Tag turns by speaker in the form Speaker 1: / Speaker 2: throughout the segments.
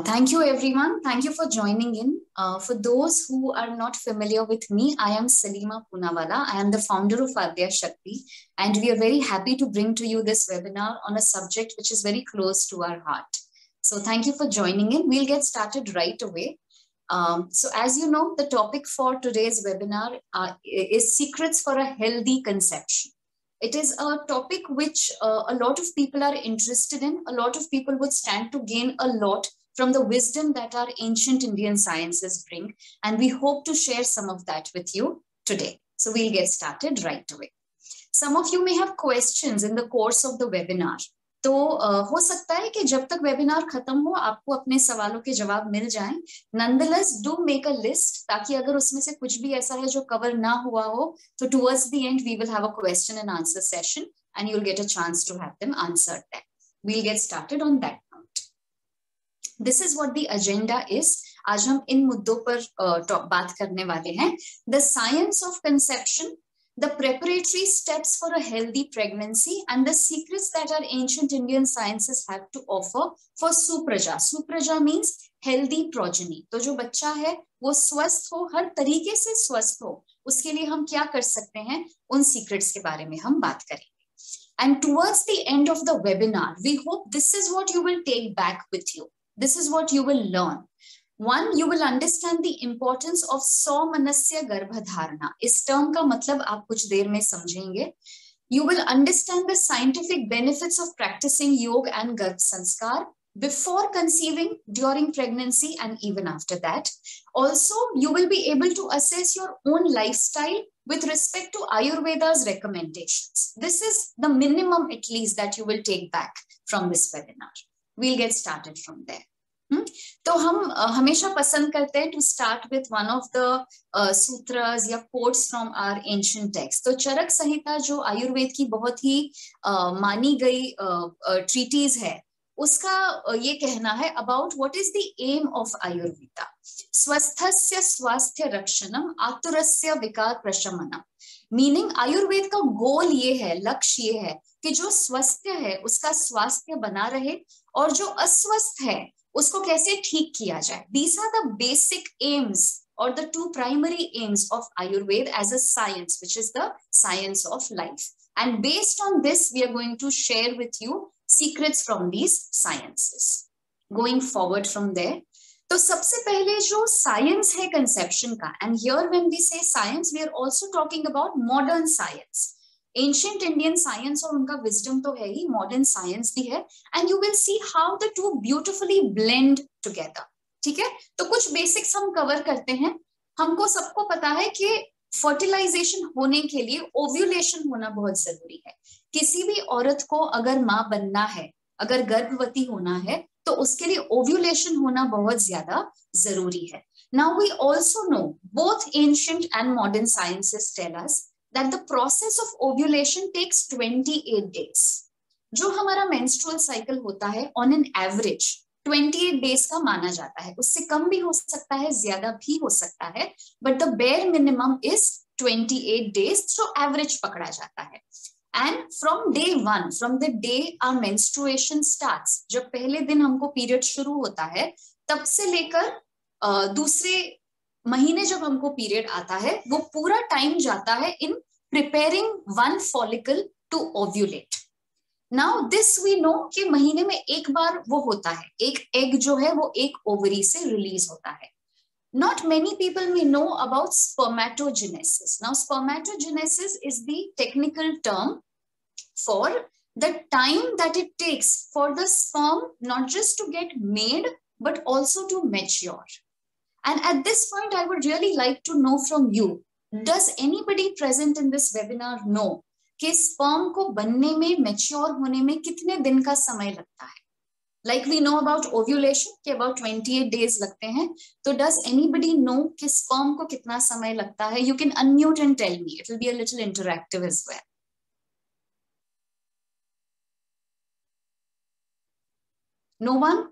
Speaker 1: Thank you, everyone. Thank you for joining in. For those who are not familiar with me, I am Salima Poonawala. I am the founder of Adya Shakti, and we are very happy to bring to you this webinar on a subject which is very close to our heart. So thank you for joining in. We'll get started right away. So as you know, the topic for today's webinar is secrets for a healthy conception. It is a topic which a lot of people are interested in. A lot of people would stand to gain a lot from the wisdom that our ancient Indian sciences bring. And we hope to share some of that with you today. So we'll get started right away. Some of you may have questions in the course of the webinar. तो हो सकता है कि जब तक webinar खत्म हो आपको अपने सवालों के जवाब मिल जाएं. Nonetheless, do make a list ताकि अगर उसमें से कुछ भी ऐसा है जो कवर ना हुआ हो तो towards the end we will have a question and answer session and you'll get a chance to have them answered there. We'll get started on that note. This is what the agenda is. आज हम इन मुद्दों पर बात करने वाले हैं. The science of conception, the preparatory steps for a healthy pregnancy, and the secrets that our ancient Indian sciences have to offer for supraja. Supraja means healthy progeny. तो जो बच्चा है वो स्वस्थ हो, हर तरीके से स्वस्थ हो, उसके लिए हम क्या कर सकते हैं, उन secrets के बारे में हम बात करेंगे. And towards the end of the webinar, we hope this is what you will take back with you. This is what you will learn. One, you will understand the importance of सौमनस्य गर्भधारणा. इस term का मतलब आप कुछ देर में समझेंगे. You will understand the scientific benefits of practicing yoga and गर्भ संस्कार before conceiving, during pregnancy, and even after that. Also, you will be able to assess your own lifestyle with respect to Ayurveda's recommendations. This is the minimum, at least, that you will take back from this webinar. We'll get started from there. तो हम हमेशा पसंद करते हैं to start with one of the sutras या quotes from our ancient text. तो चरक संहिता जो आयुर्वेद की बहुत ही मानी गई treatise है, उसका ये कहना है about what is the aim of Ayurveda. स्वस्थस्य स्वास्थ्य रक्षणम आतुरस्य विकार प्रशमनम. मीनिंग आयुर्वेद का गोल ये है, लक्ष्य ये है कि जो स्वस्थ है उसका स्वास्थ्य बना रहे और जो अस्वस्थ है उसको कैसे ठीक किया जाए. These are the basic aims or the two primary aims of Ayurveda as a science, which is the science of life. And based on this, we are going to share with you secrets from these sciences. Going forward from there, तो सबसे पहले जो science है conception का, and here when we say science, we are also talking about modern science. Ancient Indian science और उनका wisdom तो है ही, modern science भी है, and you will see how the two beautifully blend together. ठीक है, तो कुछ basics हम cover करते हैं. हमको सबको पता है कि fertilization होने के लिए ovulation होना बहुत जरूरी है. किसी भी औरत को अगर माँ बनना है, अगर गर्भवती होना है, तो उसके लिए ovulation होना बहुत ज्यादा जरूरी है. Now we also know both ancient and modern sciences tell us that the process of ovulation takes 28 days. जो हमारा menstrual cycle होता है on an average 28 days का माना जाता है. उससे कम भी हो सकता है, ज्यादा भी हो सकता है, but the bare minimum is 28 days, जो average पकड़ा जाता है. And from day one, from the day our menstruation starts, जब पहले दिन हमको period शुरू होता है, तब से लेकर दूसरे महीने जब हमको पीरियड आता है वो पूरा टाइम जाता है in preparing one follicle to ovulate. Now this we know कि महीने में एक बार वो होता है, एक एग जो है वो एक ओवरी से रिलीज होता है. Not many people may know about spermatogenesis. Now spermatogenesis is the technical term for the time that it takes for the sperm not just to get made but also to mature. And at this point, I would really like to know from you, does anybody present in this webinar know कि sperm को बनने में, mature होने में कितने दिन का समय लगता है? Like we know about ovulation कि about 28 days लगते हैं. तो does anybody know कि sperm को कितना समय लगता है? You can unmute and tell me. It will be a little interactive as well. No one?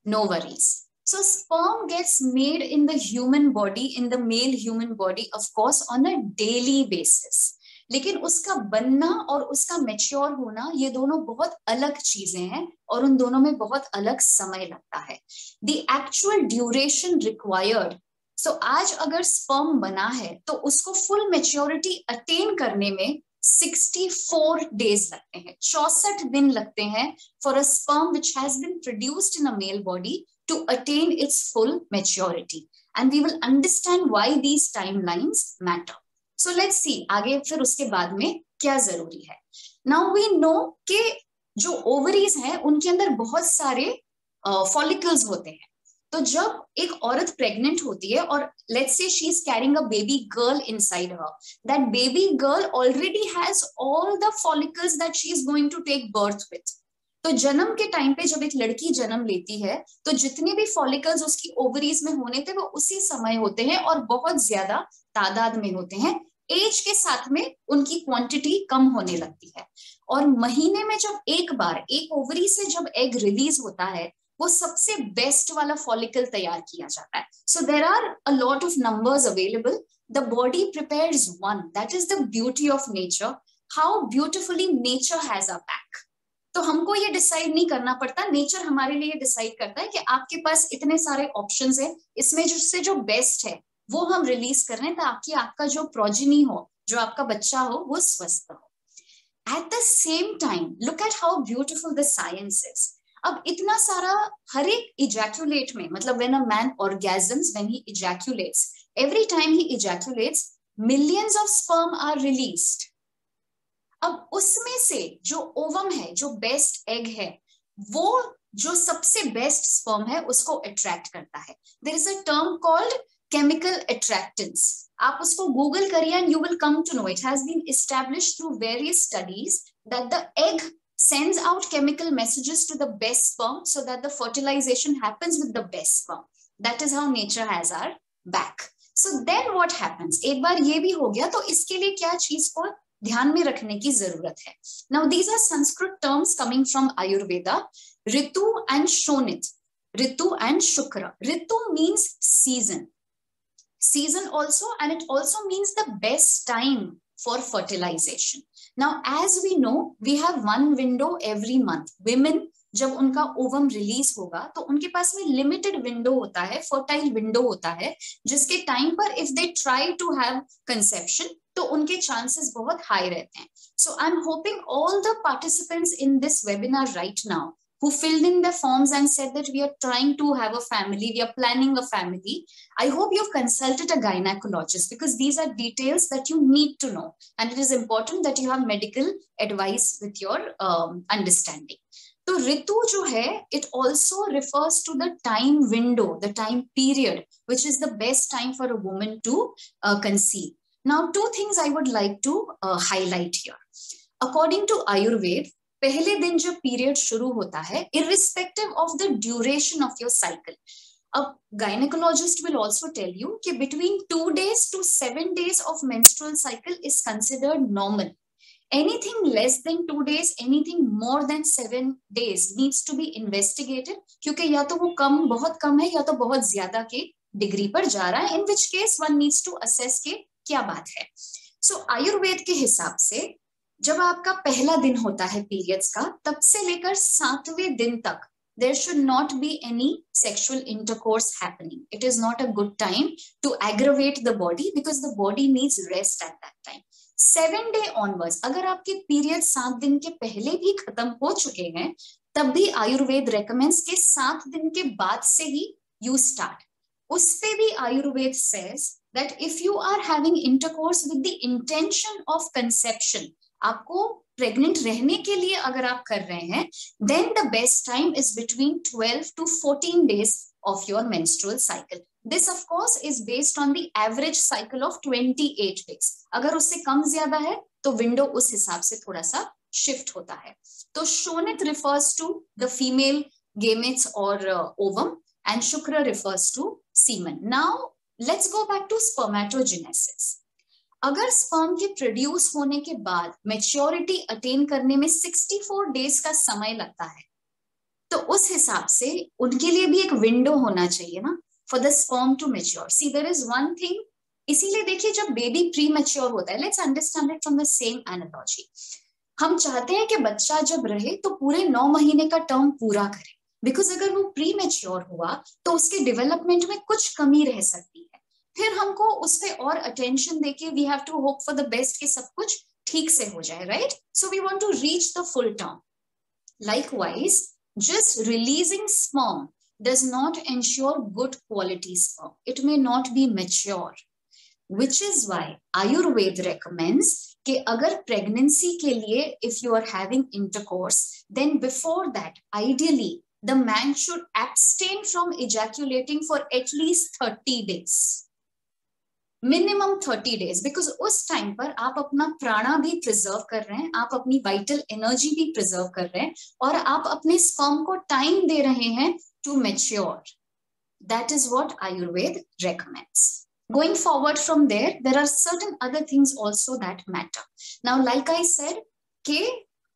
Speaker 1: No worries. So sperm gets made in the human body, in the male human body, of course, on a daily basis. लेकिन उसका बनना और उसका mature होना ये दोनों बहुत अलग चीजें हैं और उन दोनों में बहुत अलग समय लगता है. द एक्चुअल ड्यूरेशन रिक्वायर्ड, सो आज अगर स्पर्म बना है तो उसको फुल मैच्योरिटी अटेन करने में 64 डेज लगते हैं, 64 दिन लगते हैं for a sperm which has been produced in a male body to attain its full maturity. And we will understand why these timelines matter. So let's see आगे फिर उसके बाद में क्या जरूरी है. नाउ वी नो कि जो ओवरीज हैं उनके अंदर बहुत सारे फॉलिकल्स होते हैं. तो जब एक औरत प्रेग्नेंट होती है और let's say she is carrying a baby girl inside her, that baby girl already has all the follicles that she is going to take birth with. तो जन्म के टाइम पे जब एक लड़की जन्म लेती है तो जितने भी फॉलिकल्स उसकी ओवरीज में होने थे वो उसी समय होते हैं और बहुत ज्यादा तादाद में होते हैं. एज के साथ में उनकी क्वांटिटी कम होने लगती है और महीने में जब एक बार एक ओवरी से जब एग रिलीज होता है वो सबसे बेस्ट वाला फॉलिकल तैयार किया जाता है. So there are a lot of numbers available. The body prepares one. That is the beauty of nature, how beautifully nature has a back. तो हमको ये डिसाइड नहीं करना पड़ता, नेचर हमारे लिए डिसाइड करता है कि आपके पास इतने सारे ऑप्शंस हैं, इसमें जो बेस्ट है वो हम रिलीज कर रहे हैं ताकि आपका जो प्रोजेनी हो, जो आपका बच्चा हो, वो स्वस्थ हो. At the same time look at how beautiful the science is. अब इतना सारा हर एक इजैक्यूलेट में, मतलब when a man orgasms, when he ejaculates, every time he ejaculates millions of sperm are released. अब उसमें से जो ओवम है, जो बेस्ट एग है, वो जो सबसे बेस्ट स्पर्म है उसको अट्रैक्ट करता है. There is a term called chemical attractants. आप उसको गूगल करिए and you will come to know. It has been established through various studies that the egg sends out chemical messages to the best sperm so that the fertilization happens with the best sperm. That is how nature has our back. So then what happens? एक बार ये भी हो गया तो इसके लिए क्या चीज को ध्यान में रखने की जरूरत है. Now these are Sanskrit terms coming from Ayurveda. Ritu and Shonit. Ritu and Shukra. Ritu means season. Season also, and it also means the best time for fertilization. Now as we know, we have one window every month. Women जब उनका ovum release होगा तो उनके पास में limited window होता है, fertile window होता है, जिसके टाइम पर if they try to have conception तो उनके चांसेस बहुत हाई रहते हैं. So I am hoping all the participants in this webinar right now who filled in the forms and said that we are trying to have a family, we are planning a family. I hope you've consulted a gynecologist because these are details that you need to know. And it is important that you have medical advice with your understanding. So Ritu jo hai, it also refers to the time window, the time period, which is the best time for a woman to conceive. Now, two things I would like to highlight here. According to Ayurveda, पहले दिन जब period शुरू होता है, irrespective of the duration of your cycle. अब gynecologist will also tell you कि between 2 days to 7 days of menstrual cycle is considered normal. Anything less than 2 days, anything more than 7 days needs to be investigated, क्योंकि या तो वो बहुत कम है या तो बहुत ज्यादा के डिग्री पर जा रहा है, in which case one needs to assess के क्या बात है. So आयुर्वेद के हिसाब से जब आपका पहला दिन होता है पीरियड्स का, तब से लेकर 7वें दिन तक there should not be any sexual intercourse happening. It is not a good time to aggravate the body because the body needs rest at that time. 7 day onwards, अगर आपके पीरियड 7 दिन के पहले भी खत्म हो चुके हैं, तब भी आयुर्वेद recommends के 7 दिन के बाद से ही you start. उस पे भी Ayurveda says that if you are having intercourse with the intention of conception, आपको प्रेग्नेंट रहने के लिए अगर आप कर रहे हैं, then the best time is between 12 to 14 days of your menstrual cycle. This of course is based on the average cycle of 28 days. अगर उससे कम ज्यादा है तो विंडो उस हिसाब से थोड़ा सा शिफ्ट होता है. तो शोनित refers to the female gametes or ovum and shukra refers to semen. Now let's go back to spermatogenesis. अगर स्पर्म के प्रोड्यूस होने के बाद मैच्योरिटी अटेन करने में 64 डेज का समय लगता है, तो उस हिसाब से उनके लिए भी एक विंडो होना चाहिए ना, for the sperm to mature. See there is one thing इसीलिए देखिए जब बेबी प्री मैच्योर होता है, let's understand it from the same analogy, हम चाहते हैं कि बच्चा जब रहे तो पूरे 9 महीने का टर्म पूरा करे, बिकॉज अगर वो प्री मैच्योर हुआ तो उसके डेवलपमेंट में कुछ कमी रह सकती है, फिर हमको उस पर और अटेंशन देके we have to hope for the best कि सब कुछ ठीक से हो जाए, right? So we want to reach the full term. Likewise, just releasing sperm does not ensure good quality sperm. It may not be mature, which is why Ayurveda recommends कि अगर pregnancy के लिए if you are having intercourse, then before that, ideally, the man should abstain from ejaculating for at least 30 days. Minimum 30 days, because उस time पर आप अपना प्राणा भी प्रिजर्व कर रहे हैं, आप अपनी वाइटल एनर्जी भी प्रिजर्व कर रहे हैं, और आप अपने स्पर्म को टाइम दे रहे हैं to mature. That is what Ayurveda recommends. Going forward from there are certain other things also that matter. Now, like I said,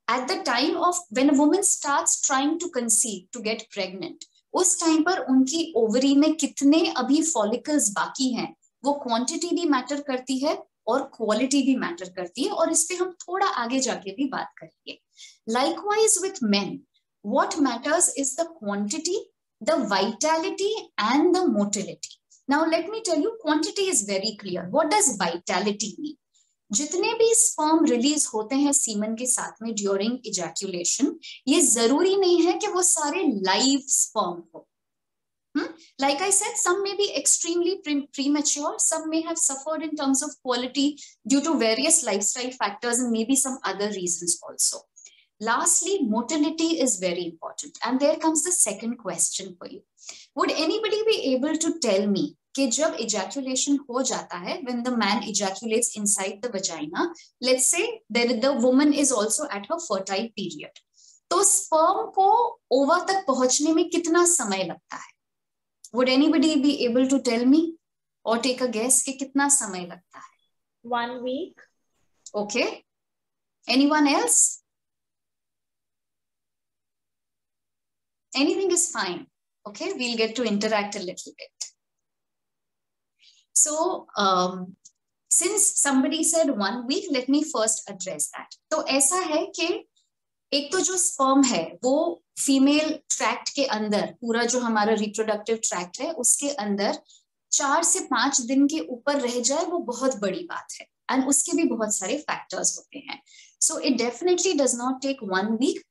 Speaker 1: at the time of when a woman starts trying to conceive, to get pregnant, उस time पर उनकी ovary में कितने अभी follicles बाकी हैं, वो quantity भी मैटर करती है और क्वालिटी भी मैटर करती है, और इस पे हम थोड़ा आगे जाके भी बात करेंगे. Likewise with men, what matters is the quantity, the vitality and the motility. Now let me tell you, quantity is very clear. What does vitality mean? जितने भी स्पर्म रिलीज होते हैं सीमन के साथ में ड्यूरिंग इजैक्यूलेशन, ये जरूरी नहीं है कि वो सारे लाइव स्पर्म हो. Like I said, some may be extremely premature, some may have suffered in terms of quality due to various lifestyle factors and maybe some other reasons also. Lastly, motility is very important. And there comes the second question for you. Would anybody be able to tell me कि जब ejaculation हो जाता है, when the man ejaculates inside the vagina, let's say that the woman is also at her fertile period, तो sperm को ओवा तक पहुंचने में कितना समय लगता है? Would anybody be able to tell me or take a guess कि कितना समय लगता है?
Speaker 2: 1 week.
Speaker 1: Okay. Anyone else? Anything is fine. Okay, we'll get to interact a little bit. So, since somebody said 1 week, let me first address that. तो ऐसा है कि एक तो जो स्पर्म है वो फीमेल ट्रैक्ट के अंदर, पूरा जो हमारा रिप्रोडक्टिव ट्रैक्ट है उसके अंदर 4 से 5 दिन के ऊपर रह जाए, वो बहुत बड़ी बात है, एंड उसके भी बहुत सारे फैक्टर्स होते हैं. So it definitely does not take 1 week.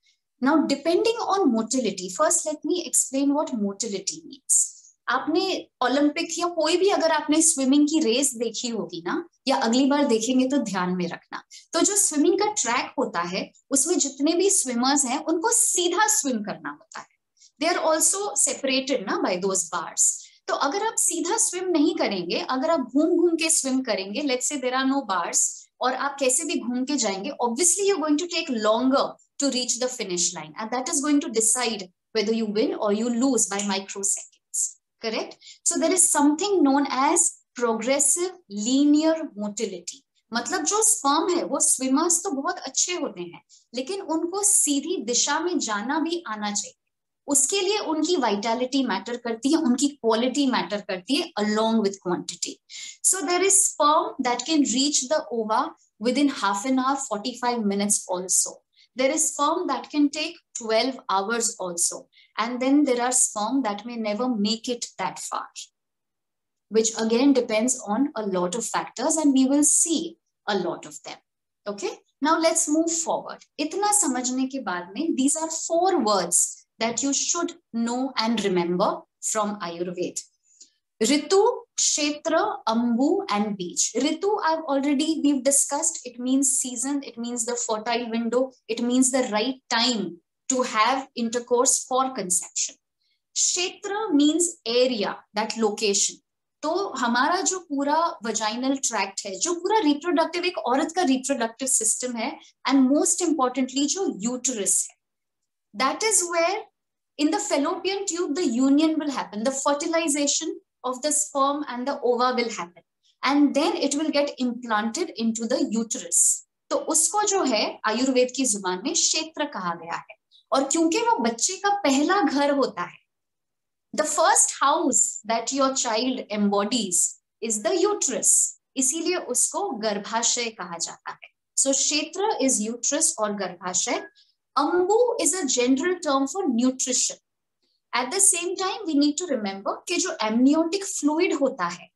Speaker 1: Now depending on motility, first let me explain what motility means. आपने ओलंपिक या कोई भी अगर आपने स्विमिंग की रेस देखी होगी ना, या अगली बार देखेंगे तो ध्यान में रखना, तो जो स्विमिंग का ट्रैक होता है उसमें जितने भी स्विमर्स हैं उनको सीधा स्विम करना होता है. दे आर ऑल्सो सेपरेटेड ना बाय दोज बार्स. तो अगर आप सीधा स्विम नहीं करेंगे, अगर आप घूम घूम के स्विम करेंगे, let's say there are no bars, और आप कैसे भी घूम के जाएंगे, obviously you are going to take longer to reach the finish line, and that is going to decide whether you win or you lose by microseconds. Correct? So there is something known as progressive linear motility. मतलब जो sperm है वो swimmers तो बहुत अच्छे होते हैं, लेकिन उनको सीधी दिशा में जाना भी आना चाहिए. उसके लिए उनकी वाइटैलिटी मैटर करती है, उनकी क्वालिटी मैटर करती है along with quantity. So there is sperm that can reach the ova within half an hour, 45 minutes also. There is sperm that can take 12 hours also. And then there are sperm that may never make it that far, which again depends on a lot of factors, and we will see a lot of them. Okay, now let's move forward. Itna samajhne ke baad mein, these are 4 words that you should know and remember from Ayurveda. Ritu, Kshetra, Ambu and Beej. Ritu we've discussed. It means season, it means the fertile window, it means the right time to have intercourse for conception. Kshetra means area, that location. तो हमारा जो पूरा vaginal tract है, जो पूरा reproductive, एक औरत का रिप्रोडक्टिव सिस्टम है, एंड मोस्ट इंपॉर्टेंटली जो यूटरस है, that is where in the fallopian tube the union will happen, the fertilization of the sperm and the ova will happen, and then it will get implanted into the uterus. तो उसको जो है आयुर्वेद की जुबान में क्षेत्र कहा गया है, और क्योंकि वो बच्चे का पहला घर होता है, the first house that your child embodies is the uterus, इसीलिए उसको गर्भाशय कहा जाता है. So क्षेत्र is uterus or गर्भाशय. Ambu is a general term for nutrition. At the same time, we need to remember कि जो amniotic fluid होता है,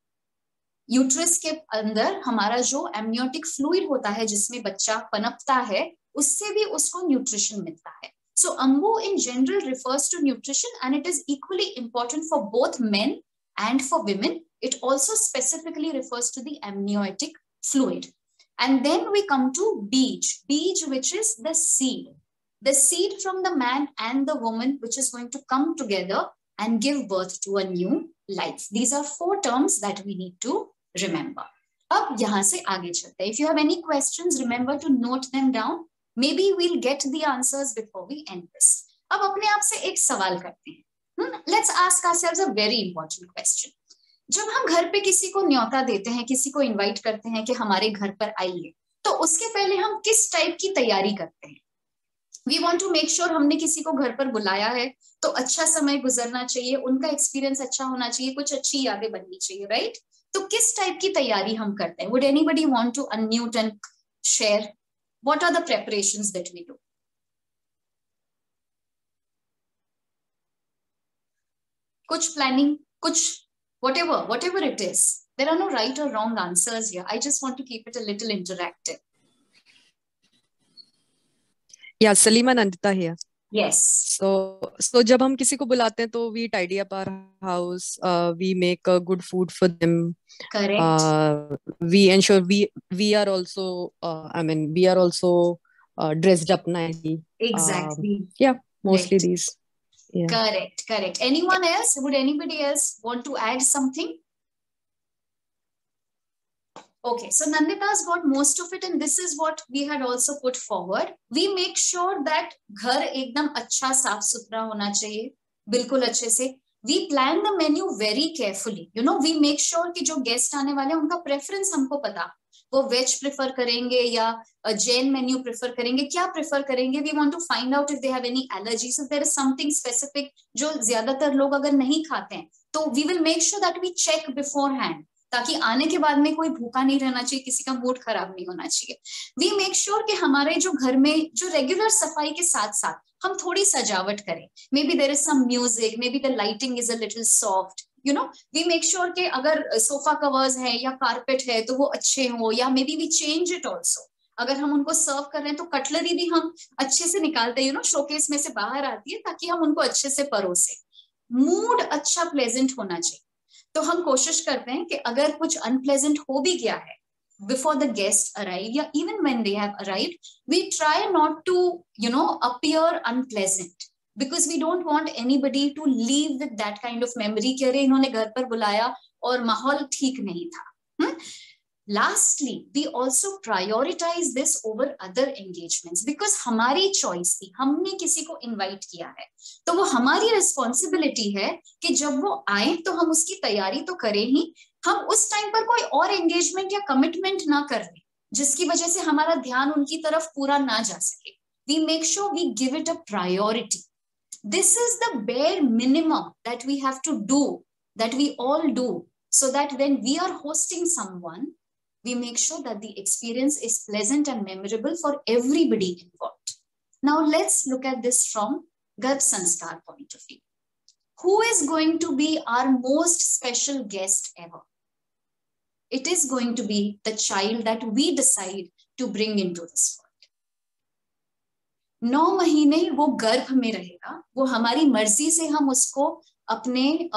Speaker 1: यूट्रस के अंदर हमारा जो amniotic fluid होता है जिसमें बच्चा पनपता है, उससे भी उसको न्यूट्रिशन मिलता है. So ambu in general refers to nutrition and it is equally important for both men and for women. It also specifically refers to the amniotic fluid. And then we come to beej, which is the seed from the man and the woman, which is going to come together and give birth to a new life. These are 4 terms that we need to remember. अब यहाँ से आगे चलते हैं. If you have any questions, remember to note them down. Maybe we'll get the answers before we end this. अब अपने आप से एक सवाल करते हैं. Let's ask ourselves a very important question. जब हम घर पे किसी को न्योता देते हैं, किसी को इनवाइट करते हैं कि हमारे घर पर आइए, तो उसके पहले हम किस टाइप की तैयारी करते हैं? We want to make sure हमने किसी को घर पर बुलाया है तो अच्छा समय गुजरना चाहिए, उनका एक्सपीरियंस अच्छा होना चाहिए, कुछ अच्छी यादें बननी चाहिए, राइट? तो किस टाइप की तैयारी हम करते हैं? Would anybody want to unmute and share? What are the preparations that we do? कुछ planning, कुछ whatever it is. There are no right or wrong answers here. I just want to keep it a little interactive.
Speaker 2: Yeah, Salima Nandita here.
Speaker 1: Yes.
Speaker 2: So जब हम किसी को बुलाते हैं तो we tidy up our house, we make good food for them.
Speaker 1: Correct.
Speaker 2: We ensure we are also we are also dressed up nicely.
Speaker 1: Exactly.
Speaker 2: Yeah, mostly
Speaker 1: Right.
Speaker 2: these. Yeah.
Speaker 1: Correct. Anyone else? Would anybody else want to add something? Okay, so Nandita's got most of it, and this is what we had also put forward. We make sure that घर एकदम अच्छा साफ सुथरा होना चाहिए, बिल्कुल अच्छे से. We plan the menu very carefully. You know, we make sure कि जो guest आने वाले हैं उनका preference हमको पता. वो veg prefer करेंगे या Jain menu prefer करेंगे, क्या prefer करेंगे? We want to find out if they have any allergies. If there is something specific जो ज्यादातर लोग अगर नहीं खाते हैं, तो we will make sure that we check beforehand. ताकि आने के बाद में कोई भूखा नहीं रहना चाहिए, किसी का मूड खराब नहीं होना चाहिए. वी मेक श्योर कि हमारे जो घर में जो रेगुलर सफाई के साथ साथ हम थोड़ी सजावट करें. Maybe there is some music, maybe the lighting is a little soft. You know, we make sure कि अगर सोफा कवर्स है या कारपेट है तो वो अच्छे हो, या maybe we change it also. अगर हम उनको सर्व कर रहे हैं तो कटलरी भी हम अच्छे से निकालते हैं, यू नो, शोकेस में से बाहर आती है ताकि हम उनको अच्छे से परोसे. मूड अच्छा प्लेजेंट होना चाहिए. तो हम कोशिश करते हैं कि अगर कुछ अनप्लेजेंट हो भी गया है before the guests arrive, या even when they have arrived, we try not to, you know, appear unpleasant, because we don't want anybody to leave with that kind of memory कि अरे इन्होंने घर पर बुलाया और माहौल ठीक नहीं था. Lastly, we also prioritize this over other engagements because हमारी choice थी, हमने किसी को invite किया है, तो वो हमारी responsibility है कि जब वो आए तो हम उसकी तैयारी तो करें ही, हम उस टाइम पर कोई और engagement या commitment ना कर दें जिसकी वजह से हमारा ध्यान उनकी तरफ पूरा ना जा सके. We make sure we give it a priority. This is the bare minimum that we have to do, that we all do, so that when we are hosting someone, we make sure that the experience is pleasant and memorable for everybody involved. Now let's look at this from Garbh Sanskar point of view. Who is going to be our most special guest ever? It is going to be the child that we decide to bring into this world. 9 महीने वो गर्भ में रहेगा, वो हमारी मर्जी से हम उसको अपने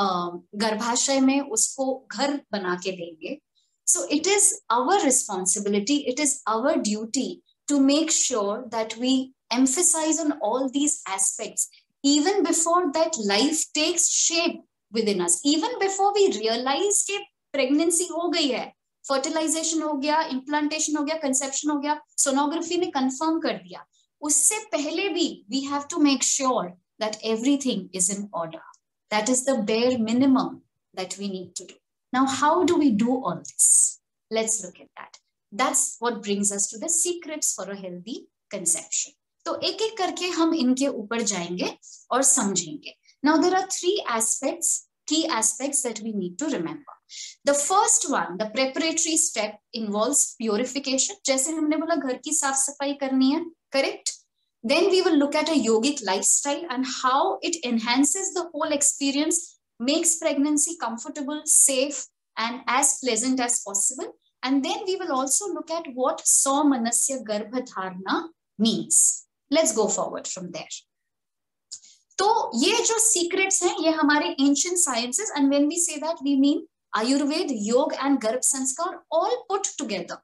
Speaker 1: गर्भाशय में उसको घर बना के देंगे. So it is our responsibility, it is our duty to make sure that we emphasize on all these aspects even before that life takes shape within us, even before we realize कि pregnancy हो गई है, fertilization हो गया, implantation हो गया, conception हो गया, sonography ने confirm कर दिया. उससे पहले भी we have to make sure that everything is in order. That is the bare minimum that we need to do. Now, how do we do all this? Let's look at that. That's what brings us to the secrets for a healthy conception. तो एक एक करके हम इनके ऊपर जाएंगे और समझेंगे. Now, there are 3 aspects key aspects that we need to remember. The first one, the preparatory step, involves purification. जैसे हमने बोला घर की साफ सफाई करनी है, correct? Then we will look at a yogic lifestyle and how it enhances the whole experience, makes pregnancy comfortable, safe, and as pleasant as possible. And then we will also look at what Saumanasya Garbhadharana means. Let's go forward from there. तो ये जो secrets हैं, ये हमारे ancient sciences, and when we say that, we mean Ayurveda, Yoga and Garbh Sanskar all put together.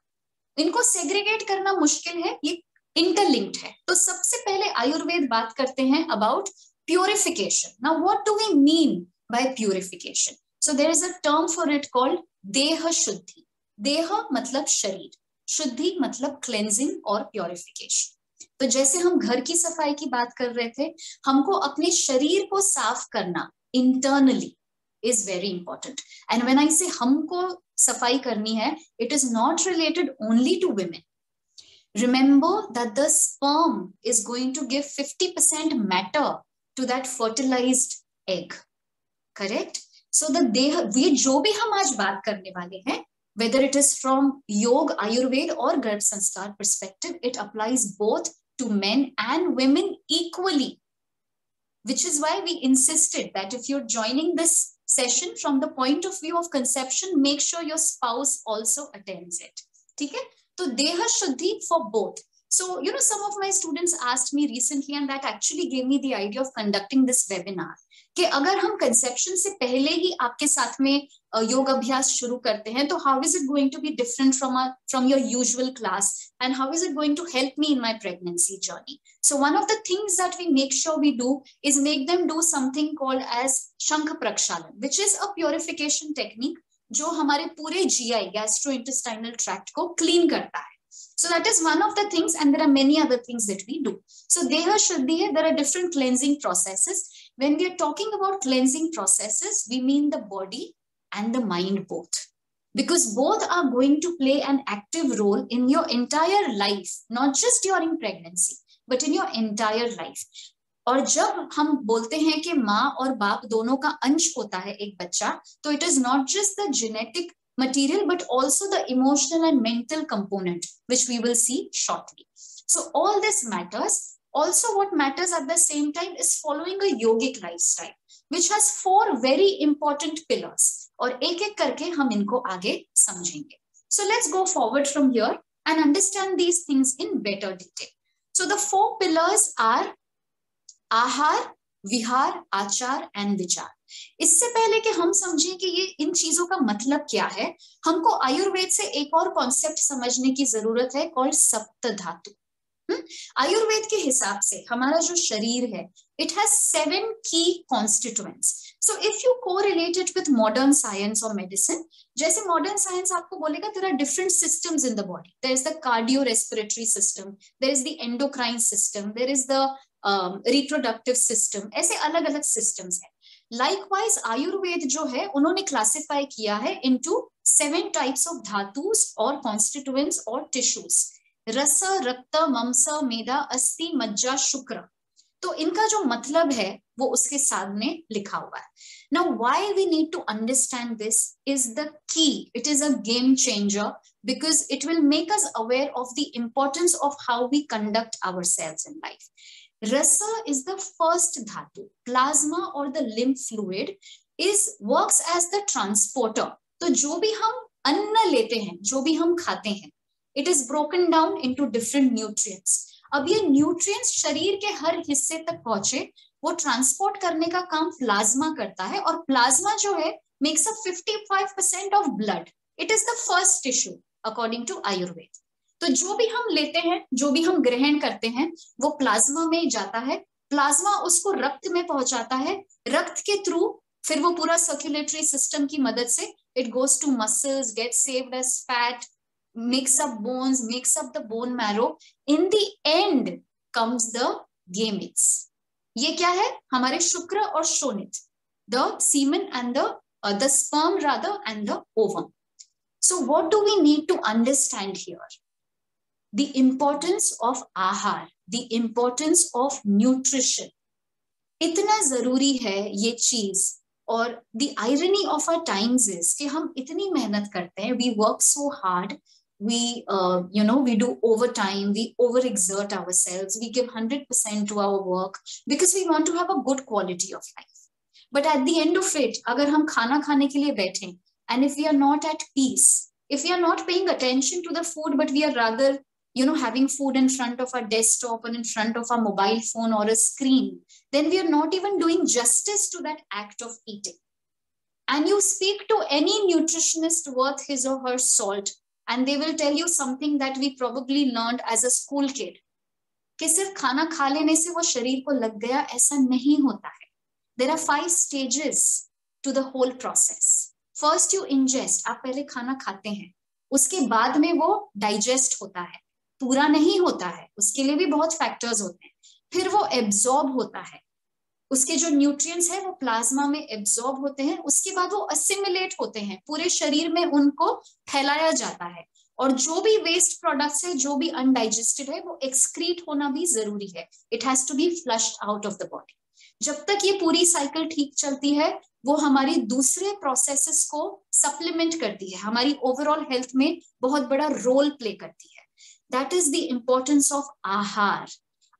Speaker 1: इनको segregate करना मुश्किल है, ये interlinked है. तो सबसे पहले आयुर्वेद बात करते हैं about purification. Now, what do we mean by purification? So there is a term for it called Deha Shuddhi. Deha मतलब शरीर, शुद्धि मतलब cleansing और purification. तो जैसे हम घर की सफाई की बात कर रहे थे, हमको अपने शरीर को साफ करना internally is very important. And when I say हमको सफाई करनी है, it is not related only to women. Remember that the sperm is going to give 50% matter to that fertilized egg, correct? So the deha, we जो भी हम आज बात करने वाले हैं, whether it is from Yoga, Ayurveda or Garbh Sanskar perspective, it applies both to men and women equally, which is why we insisted that if you're joining this session from the point of view of conception, make sure your spouse also attends it. ठीक है? So Deha Shuddhi for both. So, you know, some of my students asked me recently, and that actually gave me the idea of conducting this webinar, कि अगर हम conception से पहले ही आपके साथ में योग अभ्यास शुरू करते हैं, तो how is it going to be different from your usual class, and how is it going to help me in my pregnancy journey? So one of the things that we make sure we do is make them do something called as Shankh Prakshalan, which is a purification technique जो हमारे पूरे GI gastrointestinal tract को clean करता है. So that is one of the things, and there are many other things that we do. So Deha Shuddhi hai, there are different cleansing processes. When we are talking about cleansing processes, we mean the body and the mind both, because both are going to play an active role in your entire life, not just during pregnancy, but in your entire life. और जब हम बोलते हैं कि माँ और बाप दोनों का अंश होता है एक बच्चा, तो it is not just the genetic material, but also the emotional and mental component, which we will see shortly. So all this matters. Also, what matters at the same time is following a yogic lifestyle, which has 4 very important pillars. और एक एक करके हम इनको आगे समझेंगे. So let's go forward from here and understand these things in better detail. So the 4 pillars are आहार, विहार, आचार एंड विचार. इससे पहले कि हम समझें कि ये इन चीजों का मतलब क्या है, हमको आयुर्वेद से एक और कॉन्सेप्ट समझने की जरूरत है, कॉल्ड सप्त धातु. आयुर्वेद के हिसाब से हमारा जो शरीर है, it has 7 key constituents. So if you correlate it with modern science or medicine, जैसे modern science आपको बोलेगा there are different systems in the body. There is the cardiorespiratory system, there is the endocrine system, there is the reproductive system. ऐसे अलग अलग systems हैं. Likewise, Ayurveda जो है उन्होंने classify किया है into 7 types of धातुस और constituents और tissues. रस, रक्त, मांस, मेदा, अस्थि, मज्जा, शुक्र. तो इनका जो मतलब है वो उसके सामने लिखा हुआ है. Now, why we need to understand this is the key. It is a game changer because it will make us aware of the importance of how we conduct ourselves in life. Rasa is the first dhatu. Plasma or the lymph fluid works as the transporter. तो जो भी हम अन्न लेते हैं, जो भी हम खाते हैं, it is broken down into different nutrients. अब ये nutrients शरीर के हर हिस्से तक पहुंचे, वो ट्रांसपोर्ट करने का काम प्लाज्मा करता है, और प्लाज्मा जो है makes up 55% of blood. It is the first tissue according to Ayurveda. तो जो भी हम लेते हैं, जो भी हम ग्रहण करते हैं, वो प्लाज्मा में जाता है. प्लाज्मा उसको रक्त में पहुंचाता है. रक्त के थ्रू फिर वो पूरा सर्कुलेटरी सिस्टम की मदद से it goes to muscles, gets saved as fat, makes up bones, makes up the bone marrow. In the end comes the gametes. ये क्या है? हमारे शुक्र और शोणित, the semen and the sperm rather and the ovum. So what do we need to understand here? The importance of ahar, the importance of nutrition. इतना जरूरी है ये चीज और the irony of our times is कि हम इतनी मेहनत करते हैं, we work so hard, we we do overtime, we overexert ourselves, we give 100% to our work because we want to have a good quality of life. But at the end of it, अगर हम खाना खाने के लिए बैठें and if we are not at peace, if we are not paying attention to the food but we are rather having food in front of our desktop and in front of our mobile phone or a screen, then we are not even doing justice to that act of eating. And you speak to any nutritionist worth his or her salt and they will tell you something that we probably learned as a school kid, कि सिर्फ खाना खा लेने से वो शरीर को लग गया, ऐसा नहीं होता है. There are 5 stages to the whole process. First you ingest, आप पहले खाना खाते हैं, उसके बाद में वो digest होता है, पूरा नहीं होता है, उसके लिए भी बहुत फैक्टर्स होते हैं. फिर वो एब्जॉर्ब होता है, उसके जो न्यूट्रिएंट्स है वो प्लाज्मा में एब्जॉर्ब होते हैं, उसके बाद वो असिमिलेट होते हैं, पूरे शरीर में उनको फैलाया जाता है, और जो भी वेस्ट प्रोडक्ट्स है, जो भी अनडाइजेस्टेड है, वो एक्सक्रीट होना भी जरूरी है. It has to be flushed out of the body. जब तक ये पूरी साइकिल ठीक चलती है, वो हमारी दूसरे प्रोसेसेस को सप्लीमेंट करती है, हमारी ओवरऑल हेल्थ में बहुत बड़ा रोल प्ले करती है. That is the importance of आहार.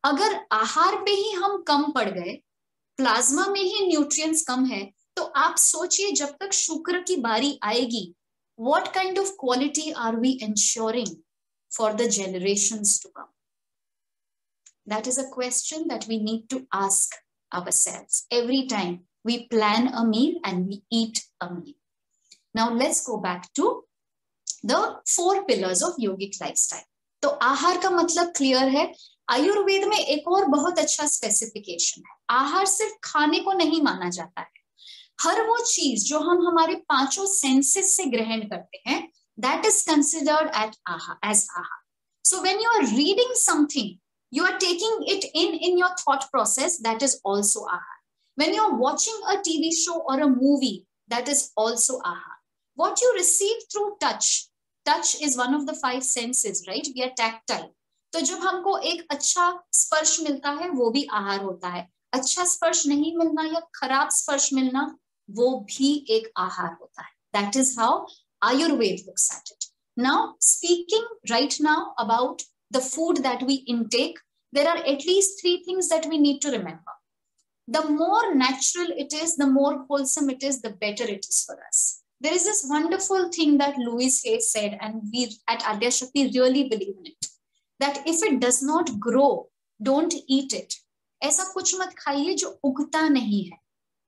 Speaker 1: अगर आहार पे ही हम कम पड़ गए, प्लाज्मा में ही न्यूट्रिएंट्स कम है, तो आप सोचिए जब तक शुक्र की बारी आएगी, what kind of quality are we ensuring for the generations to come? That is a question that we need to ask ourselves every time we plan a meal and we eat a meal. Now let's go back to the 4 pillars of yogic lifestyle. तो आहार का मतलब clear है. आयुर्वेद में एक और बहुत अच्छा स्पेसिफिकेशन है. आहार सिर्फ खाने को नहीं माना जाता है, हर वो चीज जो हम हमारे 5 सेंसेस से ग्रहण करते हैं, that is considered as ahar. So when you are reading something, you are taking it in your thought process, that is also ahar. When you are watching a TV show or a movie, that is also ahar. What you receive through touch is one of the 5 senses, right? We are tactile. तो जब हमको एक अच्छा स्पर्श मिलता है, वो भी आहार होता है. अच्छा स्पर्श नहीं मिलना या खराब स्पर्श मिलना, वो भी एक आहार होता है. That is how Ayurveda looks at it. Now, speaking right now about the food that we intake, there are at least 3 things that we need to remember. The more natural it is, the more wholesome it is, the better it is for us. There is this wonderful thing that Louis Hay said, and we at Adya Shakti really believe in it, that if it does not grow, don't eat it. ऐसा कुछ मत खाइए जो उगता नहीं है.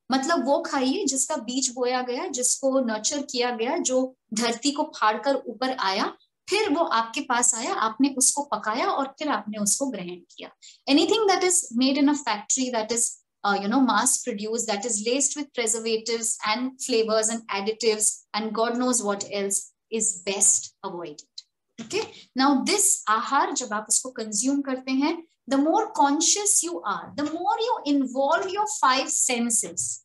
Speaker 1: मतलब वो खाइए जिसका बीज बोया गया, जिसको नर्चर किया गया, जो धरती को फाड़कर ऊपर आया, फिर वो आपके पास आया, आपने उसको पकाया और फिर आपने उसको ग्रहण किया. Anything that is made in a factory, that is mass produced, that is laced with preservatives and flavors and additives and God knows what else, is best avoided. Okay, now this ahar jab aap usko consume karte hain, the more conscious you are, the more you involve your 5 senses,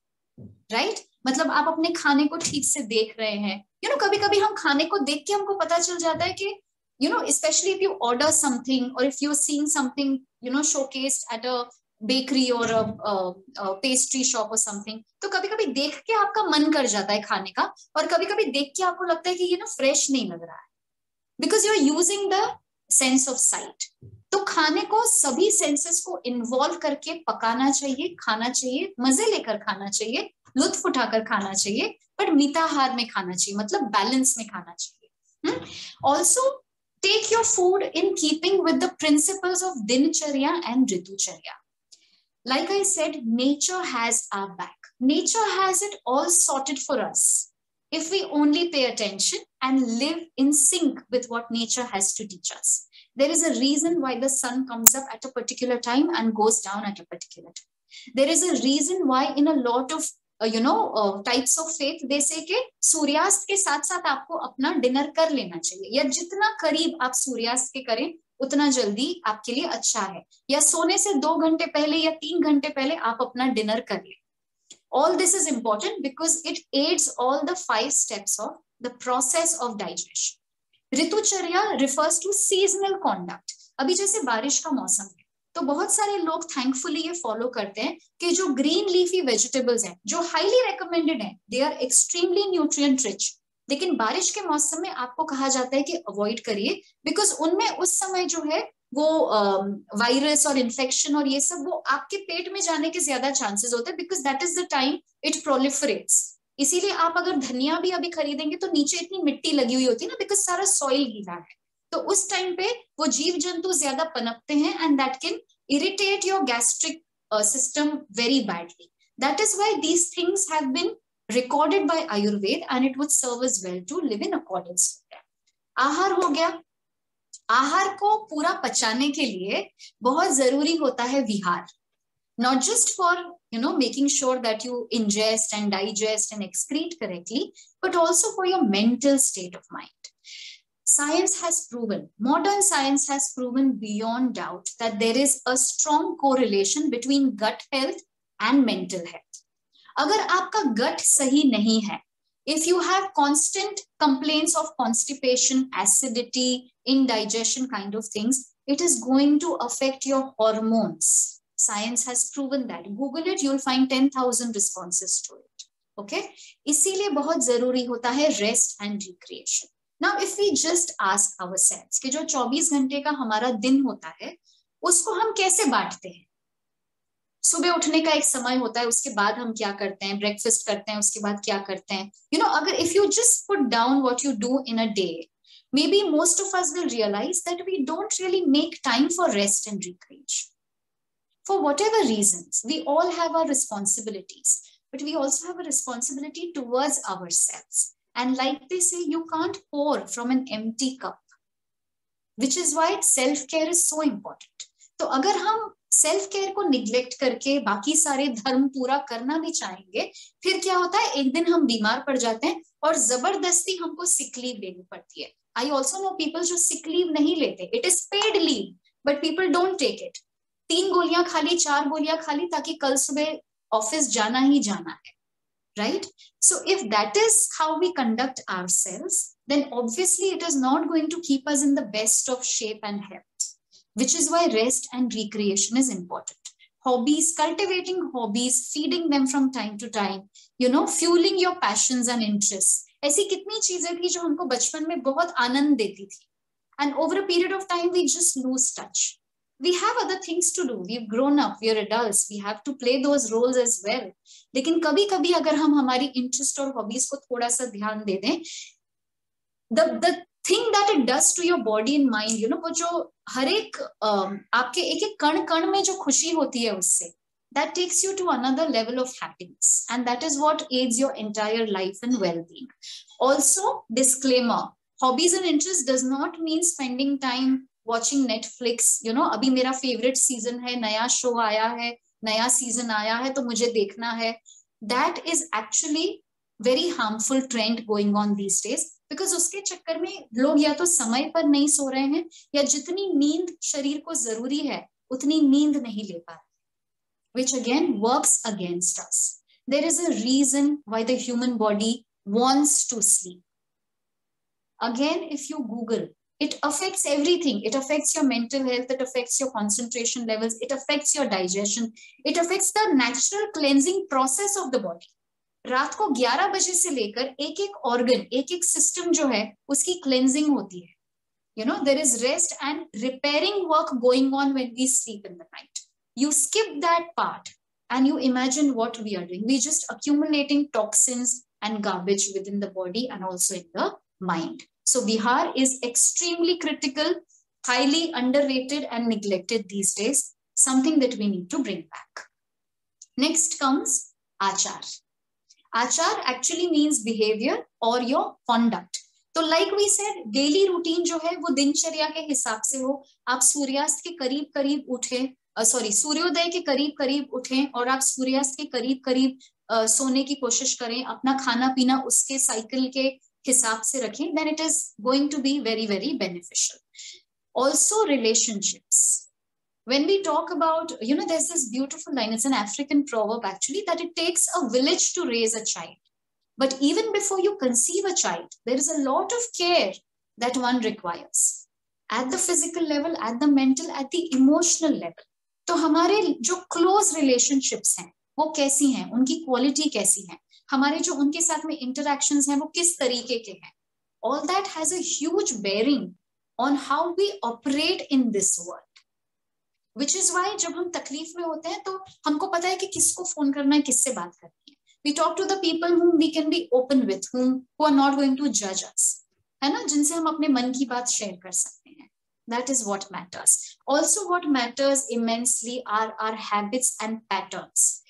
Speaker 1: right? मतलब आप अपने खाने को ठीक से देख रहे हैं. कभी कभी हम खाने को देख के हमको पता चल जाता है कि especially if you order something or if you're seeing something showcased at a bakery or a pastry shop or something, तो कभी कभी देख के आपका मन कर जाता है खाने का, और कभी कभी देख के आपको लगता है कि फ्रेश नहीं लग रहा है, because you're using the sense of sight. तो खाने को सभी सेंसेस को इन्वॉल्व करके पकाना चाहिए, खाना चाहिए, मजे लेकर खाना चाहिए, लुत्फ उठाकर खाना चाहिए, बट मिताहार में खाना चाहिए, मतलब बैलेंस में खाना चाहिए. Also, take your food in keeping with the principles of Dinacharya and Ritucharya. Like I said, nature has our back. Nature has it all sorted for us if we only pay attention and live in sync with what nature has to teach us. There is a reason why the sun comes up at a particular time and goes down at a particular time. There is a reason why in a lot of types of faith they say कि सूर्यास्त के साथ साथ आपको अपना dinner कर लेना चाहिए, या जितना करीब आप सूर्यास्त के करें उतना जल्दी आपके लिए अच्छा है, या सोने से 2 घंटे पहले या 3 घंटे पहले आप अपना डिनर कर लें. All this is important because it aids all the 5 steps of the process of digestion. Ritucharya refers to seasonal conduct. अभी जैसे बारिश का मौसम है, तो बहुत सारे लोग थैंकफुली ये फॉलो करते हैं कि जो ग्रीन लीफी वेजिटेबल्स हैं, जो हाईली रिकमेंडेड हैं, they are extremely nutrient rich, लेकिन बारिश के मौसम में आपको कहा जाता है कि अवॉइड करिए, बिकॉज उनमें उस समय जो है वो वायरस और इन्फेक्शन और ये सब वो आपके पेट में जाने के ज्यादा चांसेस होते हैं, because that is the time it proliferates. इसीलिए आप अगर धनिया भी अभी खरीदेंगे तो नीचे इतनी मिट्टी लगी हुई होती है ना, बिकॉज सारा सॉइल गीला है, तो उस टाइम पे वो जीव जंतु ज्यादा पनपते हैं and that can irritate your gastric system very badly. That is why these things have been recorded by Ayurveda and it would serve us well to live in accordance with that. आहार हो गया. आहार को पूरा पचाने के लिए बहुत जरूरी होता है विहार, not just for making sure that you ingest and digest and excrete correctly, but also for your mental state of mind. Science has proven, modern science has proven beyond doubt that there is a strong correlation between gut health and mental health. अगर आपका gut सही नहीं है, if you have constant complaints of constipation, acidity, indigestion kind of things, it is going to affect your hormones. Science has proven that. Google it, you'll find 10,000 responses to it. Okay? इसीलिए बहुत जरूरी होता है rest and recreation. Now, if we just ask ourselves कि जो 24 घंटे का हमारा दिन होता है, उसको हम कैसे बांटते हैं? सुबह उठने का एक समय होता है, उसके बाद हम क्या करते हैं, ब्रेकफास्ट करते हैं, उसके बाद क्या करते हैं, अगर if you just put down what you do in a day, maybe most of us will realize that we don't really make time for rest and recreation. For whatever reasons, we all have our responsibilities, but we also have a responsibility towards ourselves. And like they say, you can't pour from an empty cup, which is why self-care is so important. तो अगर हम self care को neglect करके बाकी सारे धर्म पूरा करना भी चाहेंगे, फिर क्या होता है, एक दिन हम बीमार पड़ जाते हैं और जबरदस्ती हमको सिक लीव लेनी पड़ती है. आई ऑल्सो नो पीपल जो सिक लीव नहीं लेते, it is paid leave, but people don't take it. 3 गोलियां खा ली, 4 गोलियां खा ली, ताकि कल सुबह ऑफिस जाना ही जाना है. Right? So if that is how we conduct ourselves, then obviously it is not going to keep us in the best of shape and health, which is why rest and recreation is important. Hobbies, cultivating hobbies, feeding them from time to time, fueling your passions and interests. ऐसी कितनी चीजें थी जो हमको बचपन में बहुत आनंद देती थी. And over a period of time, we just lose touch. We have other things to do. We've grown up, we are adults, we have to play those roles as well. लेकिन कभी कभी अगर हम हमारी इंटरेस्ट और hobbies को थोड़ा सा ध्यान दे दें, the thing that it does to your body and mind, वो जो हर एक आपके एक एक कण कण में जो खुशी होती है उससे, that takes you to another level of happiness, and that is what aids your entire life and well-being. Also, disclaimer, hobbies and interests does not mean spending time watching Netflix. अभी मेरा फेवरेट सीजन है, नया show आया है, नया season आया है, तो मुझे देखना है. That is actually very harmful trend going on these days, because उसके चक्कर में लोग या तो समय पर नहीं सो रहे हैं, या जितनी नींद शरीर को जरूरी है उतनी नींद नहीं ले पा रहे, which again works against us. There is a reason why the human body wants to sleep. Again, if you Google, it affects everything. It affects your mental health, it affects your concentration levels, it affects your digestion, it affects the natural cleansing process of the body. रात को 11 बजे से लेकर एक एक organ, एक एक system जो है उसकी क्लेंजिंग होती है. There is rest and repairing work going on when we sleep in the night. You skip that part and you imagine what we are doing. We just accumulating toxins and garbage within the body and also in the mind. So Vihar is extremely critical, highly underrated and neglected these days, something that we need to bring back. Next comes Achar. Achar actually means behavior or your conduct. तो like we said, daily routine जो है वो दिनचर्या के हिसाब से हो. आप सूर्यास्त के करीब करीब उठे, सूर्योदय के करीब करीब उठें और आप सूर्यास्त के करीब करीब सोने की कोशिश करें, अपना खाना पीना उसके साइकिल के हिसाब से रखें, then it is going to be very, very beneficial. Also, relationships. When we talk about, there's this beautiful line, it's an African proverb actually, that it takes a village to raise a child. But even before you conceive a child, there is a lot of care that one requires. At the physical level, at the mental, at the emotional level. तो हमारे जो close relationships हैं वो कैसी हैं, उनकी quality कैसी है, हमारे जो उनके साथ में इंटरेक्शंस हैं वो किस तरीके के हैं, all that has a huge bearing on how we operate in this world, which is why जब हम तकलीफ में होते हैं तो हमको पता है कि किसको फोन करना है, किससे बात करनी है. We talk to the people whom we can be open with, who are not going to judge us, है ना, जिनसे हम अपने मन की बात शेयर कर सकते हैं. That is what matters. Also what matters immensely are our habits and patterns.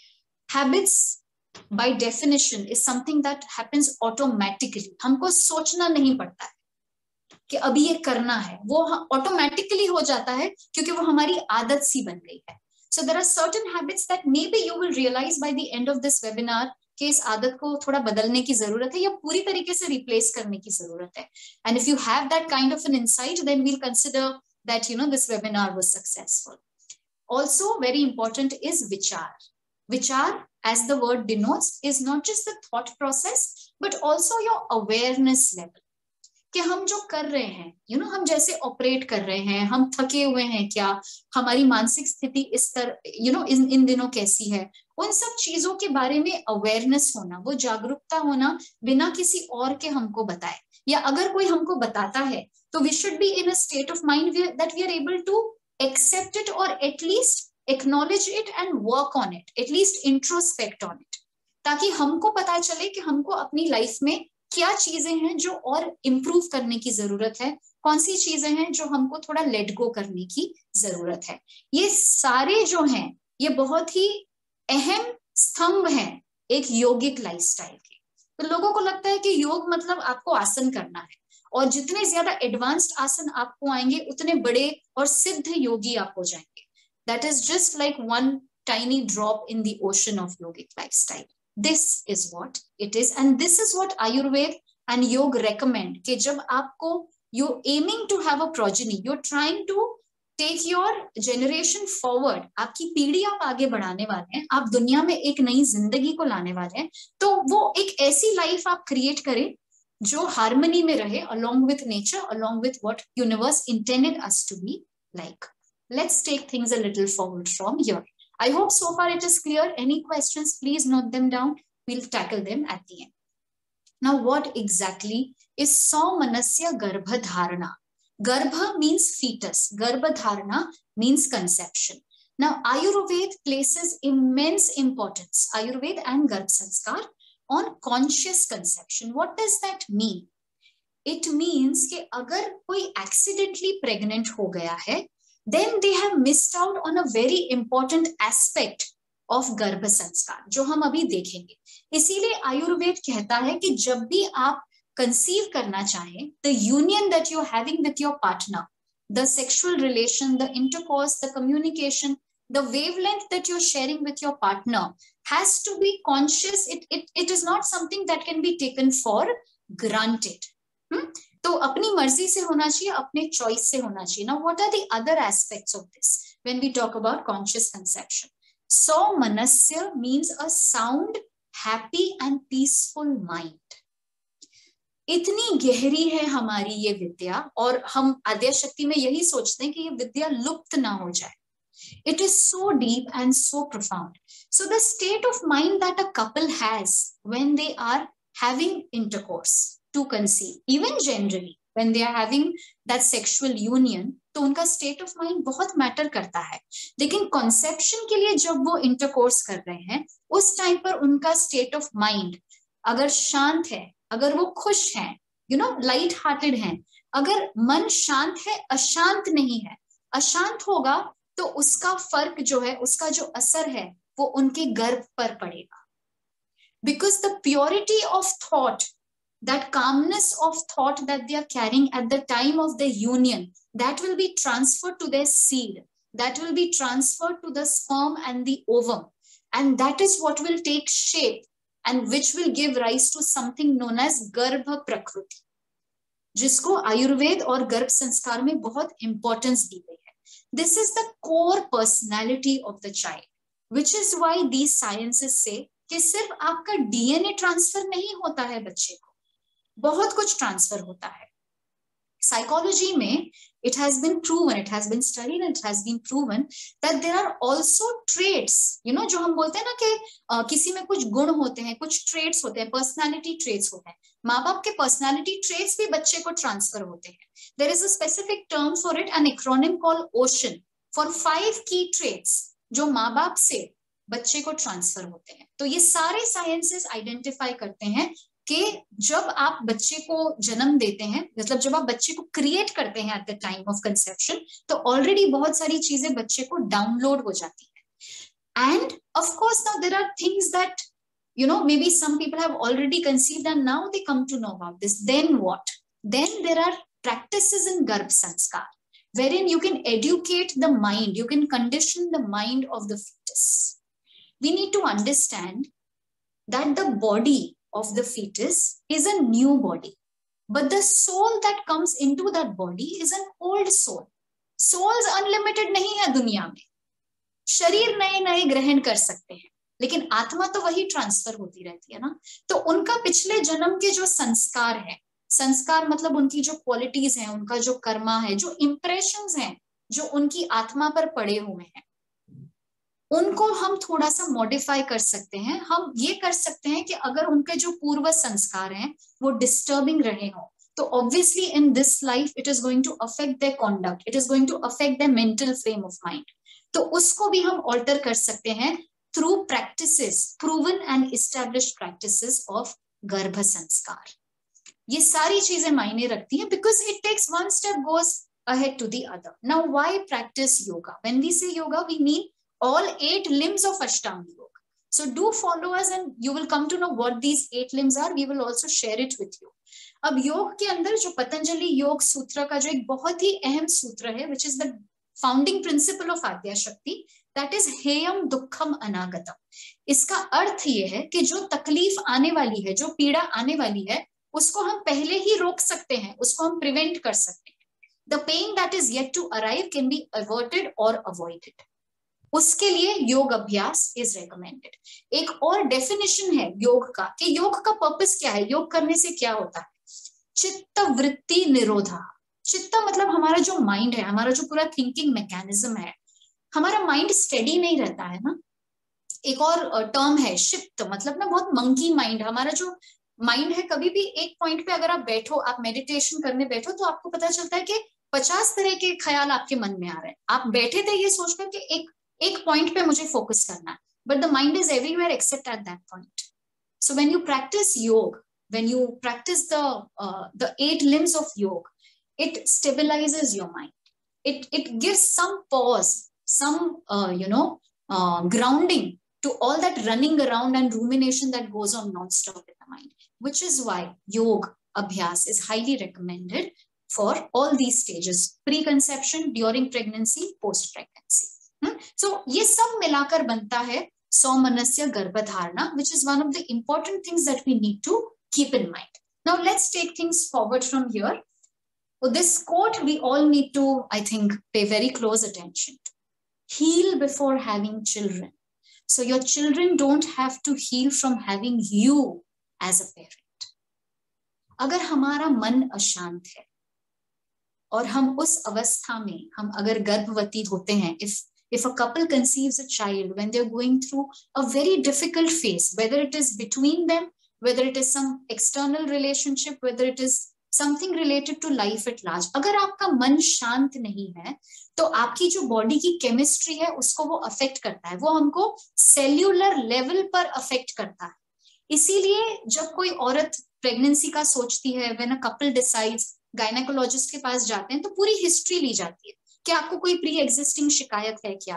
Speaker 1: Habits by definition is something that happens automatically. हमको सोचना नहीं पड़ता है कि अभी ये करना है, वो ऑटोमेटिकली हो जाता है क्योंकि वो हमारी आदत सी बन गई है. So there are certain habits that maybe you will realize by the end of this webinar कि इस आदत को थोड़ा बदलने की जरूरत है या पूरी तरीके से रिप्लेस करने की जरूरत है. And if you have that kind of an insight, then we'll consider that this webinar was successful. Also very important is vichar. Vichar, as the word denotes, is not just the thought process but also your awareness level. कि हम जो कर रहे हैं, हम जैसे operate कर रहे हैं, हम थके हुए हैं क्या, हमारी मानसिक स्थिति इस तरह इन दिनों कैसी है, उन सब चीजों के बारे में अवेयरनेस होना, वो जागरूकता होना बिना किसी और के हमको बताए, या अगर कोई हमको बताता है तो we should be in a state of mind that we are able to accept it और at least acknowledge it and work on it, at least introspect on it, ताकि हमको पता चले कि हमको अपनी लाइफ में क्या चीजें हैं जो और इम्प्रूव करने की जरूरत है, कौन सी चीजें हैं जो हमको थोड़ा लेट गो करने की जरूरत है. ये सारे जो हैं ये बहुत ही अहम स्तंभ हैं एक योगिक लाइफस्टाइल के. तो लोगों को लगता है कि योग मतलब आपको आसन करना है, और जितने ज्यादा एडवांस्ड आसन आपको आएंगे उतने बड़े और सिद्ध योगी आप हो जाएंगे. That is just like one tiny drop in the ocean of yogic lifestyle. This is what it is, and this is what Ayurveda and Yoga recommend. कि जब आपको you're aiming to have a progeny, you're trying to take your generation forward, आपकी पीढ़ी आप आगे बढ़ाने वाले हैं, आप दुनिया में एक नई जिंदगी को लाने वाले हैं, तो वो एक ऐसी लाइफ आप क्रिएट करें जो हार्मनी में रहे along with nature, along with what universe intended us to be like. Let's take things a little forward from here. I hope so far it is clear. Any questions, please note them down. We'll tackle them at the end. Now, what exactly is Saumanasya Garbhadharana? Garbha means fetus. Garbhadharana means conception. Now, Ayurveda places immense importance, Ayurveda and Garbh Sanskar, on conscious conception. What does that mean? It means कि अगर कोई accidentally pregnant हो गया है, then they have missed out on a very important aspect of गर्भ संस्कार, जो हम अभी देखेंगे. इसीलिए आयुर्वेद कहता है कि जब भी आप कंसीव करना चाहें, the union that you're having with your partner, the sexual relation, the intercourse, the communication, the wavelength that you're sharing with your partner has to be conscious. It is not something that can be taken for granted. तो अपनी मर्जी से होना चाहिए, अपने choice से होना चाहिए. Now, what are the other aspects of this when we talk about conscious conception? Saumanasya means a sound, happy and peaceful mind. इतनी गहरी है हमारी ये विद्या, और हम आद्या शक्ति में यही सोचते हैं कि ये विद्या लुप्त ना हो जाए. It is so deep and so profound. So the state of mind that a couple has when they are having intercourse to conceive, even generally when they are having that sexual union, तो उनका state of mind बहुत matter करता है. लेकिन conception के लिए जब वो intercourse कर रहे हैं, उस टाइम पर उनका state of mind अगर शांत है, अगर वो खुश हैं, light hearted हैं, अगर मन शांत है, अशांत नहीं है, अशांत होगा तो उसका फर्क जो है, उसका जो असर है, वो उनके गर्भ पर पड़ेगा. Because the purity of thought, that calmness of thought that they are carrying at the time of the union, that will be transferred to their seed, that will be transferred to the sperm and the ovum, and that is what will take shape and which will give rise to something known as Garbha Prakriti, जिसको आयुर्वेद और गर्भ संस्कार में बहुत importance दी गई है. This is the core personality of the child, which is why these sciences say कि सिर्फ आपका DNA ट्रांसफर नहीं होता है बच्चे को, बहुत कुछ ट्रांसफर होता है. Psychology में it has been proven, it has been studied and it has been proven that there are also traits, जो हम बोलते हैं ना कि किसी में कुछ गुण होते हैं, कुछ traits होते हैं, personality traits होते हैं. माँ बाप के personality traits भी बच्चे को transfer होते हैं. There is a specific term for it, an acronym called OCEAN, for 5 key traits जो माँ बाप से बच्चे को ट्रांसफर होते हैं. तो ये सारे साइंसेस आइडेंटिफाई करते हैं कि जब आप बच्चे को जन्म देते हैं, मतलब जब आप बच्चे को क्रिएट करते हैं at the time of conception, तो ऑलरेडी बहुत सारी चीजें बच्चे को डाउनलोड हो जाती हैं. And of course now there are things that maybe some people have already conceived and now they come to know about this. Then what? Then there are practices in Garbh Sanskar wherein you can educate the mind, you can condition the mind of the fetus. We need to understand that the body of the fetus is a new body, but the soul that comes into that body is an old soul. Souls unlimited नहीं है दुनिया में. शरीर नए नए ग्रहण कर सकते हैं, लेकिन आत्मा तो वही ट्रांसफर होती रहती है ना. तो उनका पिछले जन्म के जो संस्कार है, संस्कार मतलब उनकी जो क्वालिटीज हैं, उनका जो कर्मा है, जो इंप्रेशंस हैं, जो उनकी आत्मा पर पड़े हुए हैं, उनको हम थोड़ा सा मॉडिफाई कर सकते हैं. हम ये कर सकते हैं कि अगर उनके जो पूर्व संस्कार हैं वो डिस्टर्बिंग रहे हो, तो obviously in this life it is going to affect their conduct, it is going to affect their mental frame of mind. तो उसको भी हम ऑल्टर कर सकते हैं through practices, proven and established practices of Garbh Sanskar. ये सारी चीजें मायने रखती हैं because it takes one step goes ahead to the other. Now why practice yoga? When we say yoga we mean all 8 limbs of Ashtanga Yoga. So do follow us and you will come to know what these 8 limbs are. We will also share it with you. अब योग के अंदर जो पतंजलि योग सूत्र का जो एक बहुत ही अहम सूत्र है, which is the founding principle of आद्या शक्ति, that is हेयम दुखम अनागतम. इसका अर्थ ये है कि जो तकलीफ आने वाली है, जो पीड़ा आने वाली है, उसको हम पहले ही रोक सकते हैं, उसको हम प्रिवेंट कर सकते हैं. The pain that is yet to arrive can be averted or avoided. उसके लिए योग अभ्यास इज रेकमेंडेड. एक और डेफिनेशन है योग का कि योग का पर्पस क्या है, योग करने से क्या होता है. चित्त वृत्ति निरोधा. चित्त मतलब हमारा जो माइंड है, हमारा जो पूरा थिंकिंग मैकेनिज्म है, हमारा माइंड स्टेडी नहीं रहता है ना. एक और टर्म है शिफ्ट, मतलब ना बहुत मंकी माइंड. हमारा जो माइंड है, कभी भी एक पॉइंट पे अगर आप बैठो, आप मेडिटेशन करने बैठो, तो आपको पता चलता है कि 50 तरह के ख्याल आपके मन में आ रहे हैं. आप बैठे थे ये सोचकर कि एक पॉइंट पे मुझे फोकस करना है, but the mind is everywhere except at that point. So when you practice yoga, when you practice the 8 limbs of योग, it stabilizes your mind. It gives some pause, some grounding to all that running around and rumination that goes on non-stop in the mind, which is why yog abhyas is highly recommended for all these stages: preconception, during pregnancy, post pregnancy. So ये सब मिलाकर बनता है सौमनस्य गर्भधारणा, which is one of the important things that we need to keep in mind. Now let's take things forward from here. So this quote we all need to, I think, pay very close attention to. Heal before having children. So your children don't have to heal from having you as a parent. अगर हमारा मन अशांत है और हम उस अवस्था में, हम अगर गर्भवती होते हैं, if a couple conceives a child when they're going through a very difficult phase, whether it is between them, whether it is some external relationship, whether it is something related to life at large, अगर आपका मन शांत नहीं है, तो आपकी जो body की केमिस्ट्री है उसको वो अफेक्ट करता है, वो हमको सेल्यूलर लेवल पर अफेक्ट करता है. इसीलिए जब कोई औरत प्रेगनेंसी का सोचती है, when a couple decides, gynaecologist के पास जाते हैं तो पूरी हिस्ट्री ली जाती है कि आपको कोई प्री एग्जिस्टिंग शिकायत है क्या.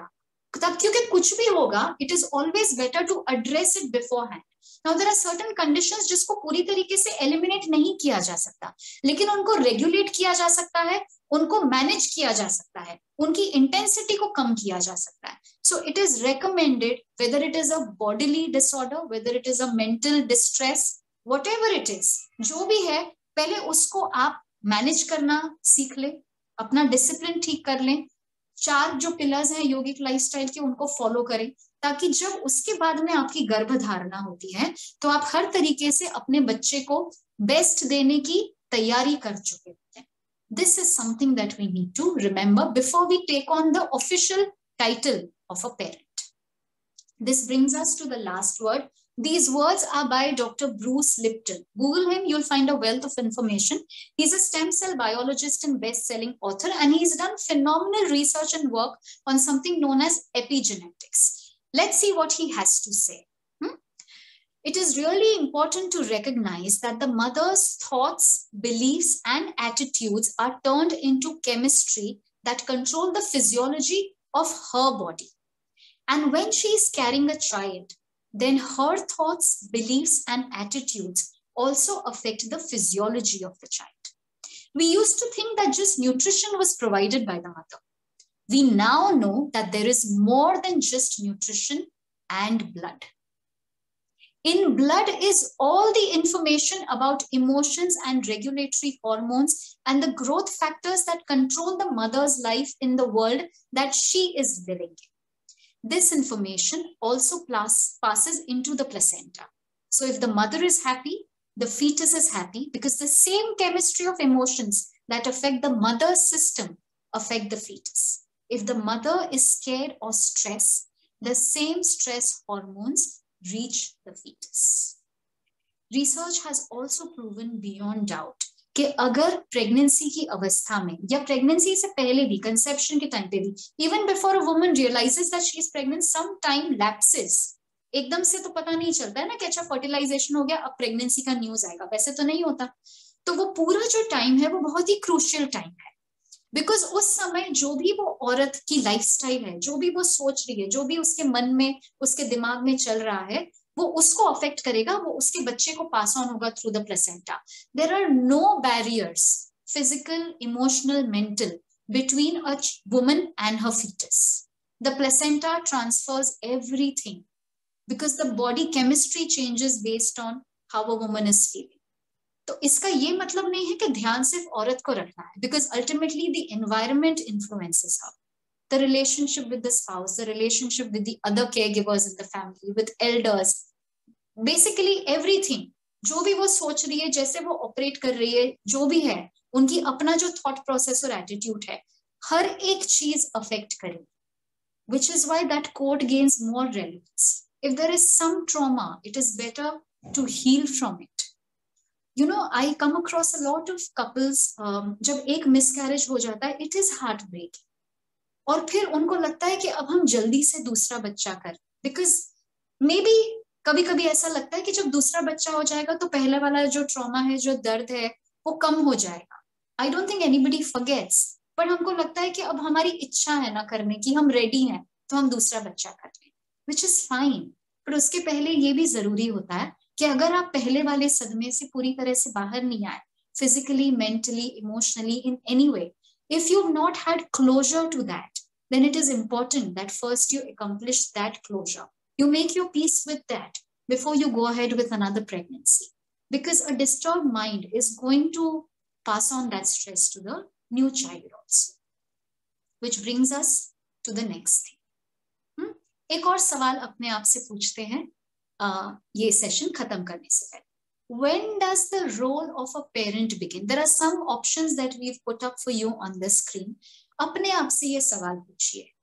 Speaker 1: तब क्योंकि कुछ भी होगा, it is always better to address it beforehand. Now there are certain conditions जिसको पूरी तरीके से एलिमिनेट नहीं किया जा सकता, लेकिन उनको रेगुलेट किया जा सकता है, उनको मैनेज किया जा सकता है, उनकी इंटेंसिटी को कम किया जा सकता है. So it is recommended, whether it is a bodily disorder, whether it is a mental distress, whatever it is, जो भी है, पहले उसको आप मैनेज करना सीख ले, अपना डिसिप्लिन ठीक कर लें. 4 जो पिलर्स हैं योगिक लाइफस्टाइल के, उनको फॉलो करें, ताकि जब उसके बाद में आपकी गर्भधारणा होती है तो आप हर तरीके से अपने बच्चे को बेस्ट देने की तैयारी कर चुके होते हैं. This is something that we need to remember before we take on the official title of a parent. This brings us to the last word. These words are by Dr. Bruce Lipton. Google him, you'll find a wealth of information. He's a stem cell biologist and best-selling author, and he's done phenomenal research and work on something known as epigenetics. Let's see what he has to say. It is really important to recognize that the mother's thoughts, beliefs, and attitudes are turned into chemistry that control the physiology of her body. And when she is carrying a child, then her thoughts, beliefs, and attitudes also affect the physiology of the child. We used to think that just nutrition was provided by the mother. We now know that there is more than just nutrition and blood. In blood is all the information about emotions and regulatory hormones and the growth factors that control the mother's life in the world that she is living in. This information also passes into the placenta. So if the mother is happy, the fetus is happy, because the same chemistry of emotions that affect the mother's system affect the fetus. If the mother is scared or stressed, the same stress hormones reach the fetus. Research has also proven beyond doubt कि अगर pregnancy की अवस्था में या pregnancy से पहले भी, conception के टाइम पे भी, even before a woman realises that she is pregnant, some time lapses, एकदम से तो पता नहीं चलता है ना कि अच्छा फर्टिलाइजेशन हो गया अब प्रेगनेंसी का न्यूज आएगा, वैसे तो नहीं होता। तो वो पूरा जो टाइम है वो बहुत ही क्रूशियल टाइम है, बिकॉज उस समय जो भी वो औरत की लाइफस्टाइल है, जो भी वो सोच रही है, जो भी उसके मन में, उसके दिमाग में चल रहा है, वो उसको अफेक्ट करेगा, वो उसके बच्चे को पास ऑन होगा through the placenta. There are no barriers, physical, emotional, mental, between a woman and her fetus. The placenta transfers everything because the body chemistry changes based on how a woman is feeling. तो इसका ये मतलब नहीं है कि ध्यान सिर्फ औरत को रखना है, because ultimately the environment influences her. The relationship with the spouse, the relationship with the other caregivers in the family, with elders, basically everything. जो भी वो सोच रही है, जैसे वो ऑपरेट कर रही है, जो भी है, उनकी अपना जो थॉट प्रोसेस और एटीट्यूड है, हर एक चीज अफेक्ट करेगी, which is why that quote gains more relevance. If there is some trauma, it is better to heal from it. You know, I come across a lot of couples, जब एक miscarriage हो जाता है, it is heartbreaking. और फिर उनको लगता है कि अब हम जल्दी से दूसरा बच्चा करें, because maybe कभी कभी ऐसा लगता है कि जब दूसरा बच्चा हो जाएगा तो पहले वाला जो ट्रॉमा है, जो दर्द है, वो कम हो जाएगा. I don't think anybody forgets, पर हमको लगता है कि अब हमारी इच्छा है ना करने की, हम रेडी हैं तो हम दूसरा बच्चा कर लें, विच इज फाइन. पर उसके पहले ये भी जरूरी होता है कि अगर आप पहले वाले सदमे से पूरी तरह से बाहर नहीं आए, physically, mentally, emotionally, in any way, if you've not had closure to that, then it is important that first you accomplish that closure. You make your peace with that before you go ahead with another pregnancy, because a disturbed mind is going to pass on that stress to the new child also. Which brings us to the next thing. एक और सवाल अपने आप से पूछते हैं ये session खत्म करने से पहले. When does the role of a parent begin? There are some options that we've put up for you on the screen. अपने आप से ये सवाल पूछिए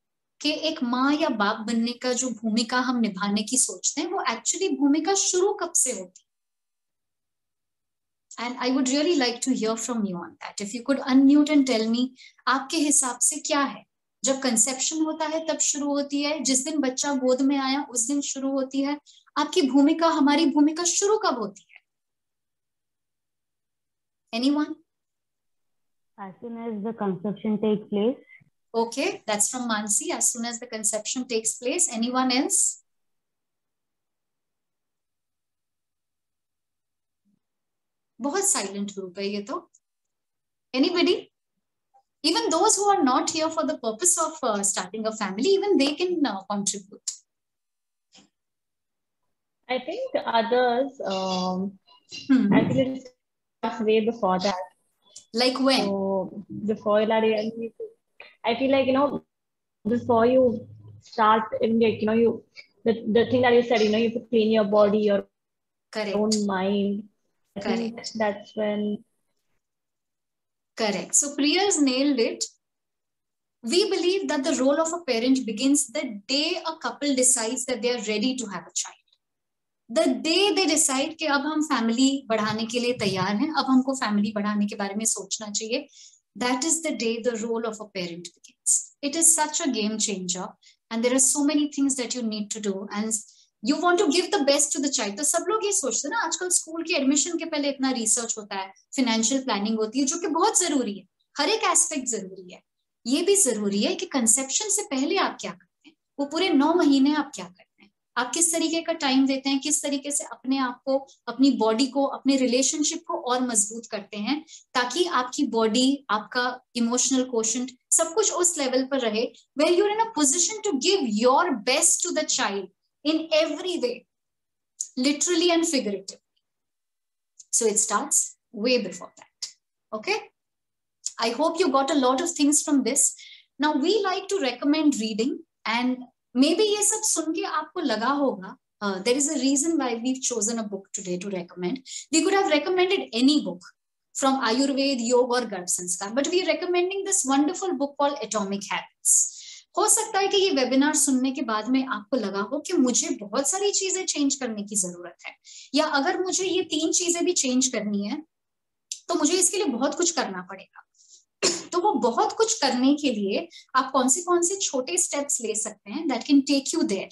Speaker 1: कि एक माँ या बाप बनने का जो भूमिका हम निभाने की सोचते हैं, वो एक्चुअली भूमिका शुरू कब से होती है? And I would really like to hear from you on that. If you could unmute and tell me, आपके हिसाब से क्या है? जब कंसेप्शन होता है तब शुरू होती है, जिस दिन बच्चा गोद में आया उस दिन शुरू होती है, आपकी भूमिका, हमारी भूमिका शुरू कब होती है? Anyone?
Speaker 3: As soon as the conception takes place.
Speaker 1: Okay, that's from Mansi. As soon as the conception takes place. Anyone else? बहुत silent group है ये तो. Anybody? Even those who are not here for the purpose of starting a family, even they can contribute.
Speaker 3: I think others, actually it's way before that.
Speaker 1: Like when?
Speaker 3: So before that, I feel like, you know, before you start in, like, you know, the thing that you said, you know, you have to clean your body, your
Speaker 1: Correct.
Speaker 3: own mind. I
Speaker 1: Correct.
Speaker 3: think that's when
Speaker 1: Correct. So Priya's nailed it. We believe that the role of a parent begins the day a couple decides that they are ready to have a child. The day they decide कि अब हम family बढ़ाने के लिए तैयार हैं, अब हमको फैमिली बढ़ाने के बारे में सोचना चाहिए, that is the day the role of a parent begins. It is such a game changer, and there are so many things that you need to do, and you want to give the best to the child. तो सब लोग ये सोचते हैं ना, आजकल school के admission के पहले इतना रिसर्च होता है, फाइनेंशियल प्लानिंग होती है, जो कि बहुत जरूरी है, हर एक एस्पेक्ट जरूरी है. ये भी जरूरी है कि कंसेप्शन से पहले आप क्या करते हैं, वो पूरे 9 महीने आप क्या करते हैं, आप किस तरीके का टाइम देते हैं, किस तरीके से अपने आप को, अपनी बॉडी को, अपने रिलेशनशिप को और मजबूत करते हैं, ताकि आपकी बॉडी, आपका इमोशनल कोशेंट, सब कुछ उस लेवल पर रहे where you're in a position to give your best to the child in every way, literally and figuratively. So it starts way before that. Okay, I hope you got a lot of things from this. Now we like to recommend reading, and maybe ये सब सुन के आपको लगा होगा, there is a reason why we've chosen a book today to recommend. We could have recommended any book from Ayurveda, Yoga or Garb Sanskar, but we are recommending this wonderful book called Atomic Habits. हो सकता है कि ये webinar सुनने के बाद में आपको लगा हो कि मुझे बहुत सारी चीजें चेंज करने की जरूरत है, या अगर मुझे ये 3 चीजें भी चेंज करनी है तो मुझे इसके लिए बहुत कुछ करना पड़ेगा. तो वो बहुत कुछ करने के लिए आप कौन से छोटे स्टेप्स ले सकते हैं that can take you there.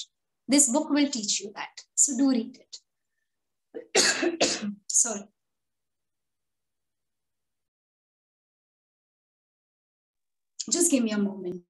Speaker 1: This book will teach you that. So do read it. Sorry. Just give me a moment.